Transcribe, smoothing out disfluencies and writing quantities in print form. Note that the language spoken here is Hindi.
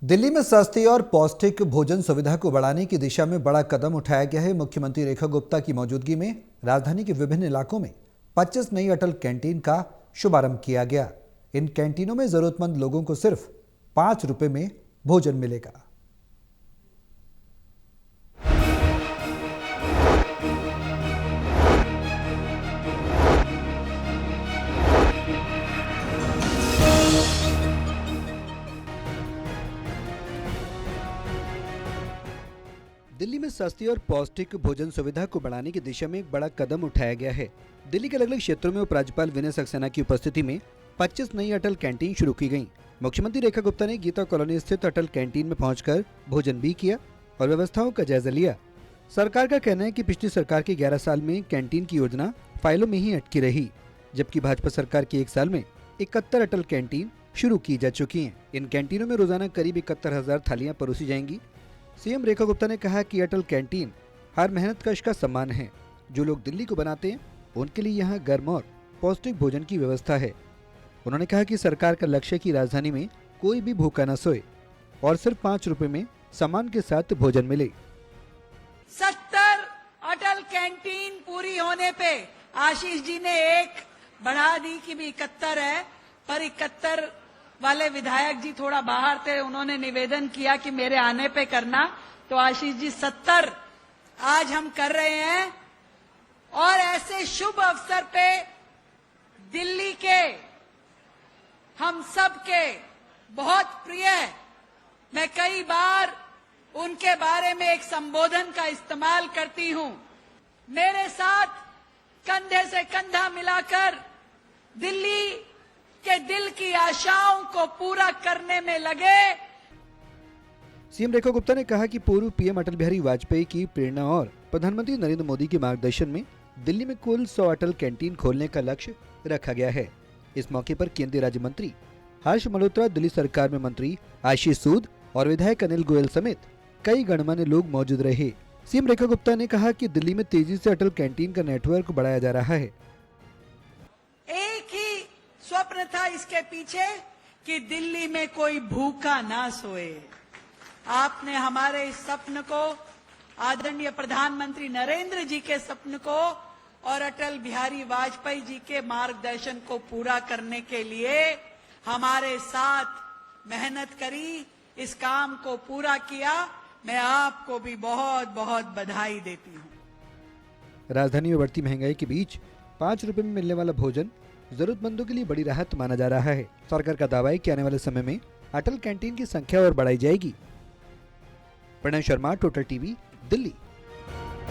दिल्ली में सस्ती और पौष्टिक भोजन सुविधा को बढ़ाने की दिशा में बड़ा कदम उठाया गया है। मुख्यमंत्री रेखा गुप्ता की मौजूदगी में राजधानी के विभिन्न इलाकों में 25 नई अटल कैंटीन का शुभारंभ किया गया। इन कैंटीनों में जरूरतमंद लोगों को सिर्फ 5 रुपए में भोजन मिलेगा। दिल्ली में सस्ती और पौष्टिक भोजन सुविधा को बढ़ाने की दिशा में एक बड़ा कदम उठाया गया है। दिल्ली के अलग अलग क्षेत्रों में उपराज्यपाल विनय सक्सेना की उपस्थिति में 25 नई अटल कैंटीन शुरू की गईं। मुख्यमंत्री रेखा गुप्ता ने गीता कॉलोनी स्थित अटल कैंटीन में पहुंचकर भोजन भी किया और व्यवस्थाओं का जायजा लिया। सरकार का कहना है कि पिछली सरकार के 11 साल में कैंटीन की योजना फाइलों में ही अटकी रही, जबकि भाजपा सरकार के 1 साल में 71 अटल कैंटीन शुरू की जा चुकी हैं। इन कैंटीनों में रोजाना करीब 71,000 थालियां परोसी जाएंगी। सीएम रेखा गुप्ता ने कहा कि अटल कैंटीन हर मेहनतकश का सम्मान है। जो लोग दिल्ली को बनाते हैं उनके लिए यहाँ गर्म और पौष्टिक भोजन की व्यवस्था है। उन्होंने कहा कि सरकार का लक्ष्य है कि राजधानी में कोई भी भूखा न सोए और सिर्फ 5 रुपए में सम्मान के साथ भोजन मिले। 70 अटल कैंटीन पूरी होने पे आशीष जी ने एक बढ़ा दी कि भी 71 है, पर 71 वाले विधायक जी थोड़ा बाहर थे, उन्होंने निवेदन किया कि मेरे आने पे करना, तो आशीष जी 70 आज हम कर रहे हैं। और ऐसे शुभ अवसर पे दिल्ली के हम सब के बहुत प्रिय, मैं कई बार उनके बारे में एक संबोधन का इस्तेमाल करती हूं, मेरे साथ कंधे से कंधा मिलाकर दिल्ली के दिल की आशाओं को पूरा करने में लगे। सीएम रेखा गुप्ता ने कहा कि पूर्व पीएम अटल बिहारी वाजपेयी की प्रेरणा और प्रधानमंत्री नरेंद्र मोदी के मार्गदर्शन में दिल्ली में कुल 100 अटल कैंटीन खोलने का लक्ष्य रखा गया है। इस मौके पर केंद्रीय राज्य मंत्री हर्ष मल्होत्रा, दिल्ली सरकार में मंत्री आशीष सूद और विधायक अनिल गोयल समेत कई गणमान्य लोग मौजूद रहे। सीएम रेखा गुप्ता ने कहा कि दिल्ली में तेजी से अटल कैंटीन का नेटवर्क बढ़ाया जा रहा है। एक ही स्वप्न था इसके पीछे कि दिल्ली में कोई भूखा ना सोए। आपने हमारे इस सपन को, आदरणीय प्रधानमंत्री नरेंद्र जी के सपन को और अटल बिहारी वाजपेयी जी के मार्गदर्शन को पूरा करने के लिए हमारे साथ मेहनत करी, इस काम को पूरा किया। मैं आपको भी बहुत बहुत बधाई देती हूं। राजधानी में बढ़ती महंगाई के बीच 5 रुपए में मिलने वाला भोजन जरूरतमंदों के लिए बड़ी राहत माना जा रहा है। सरकार का दावा है कि आने वाले समय में अटल कैंटीन की संख्या और बढ़ाई जाएगी। Pranay Sharma, Total TV, Delhi.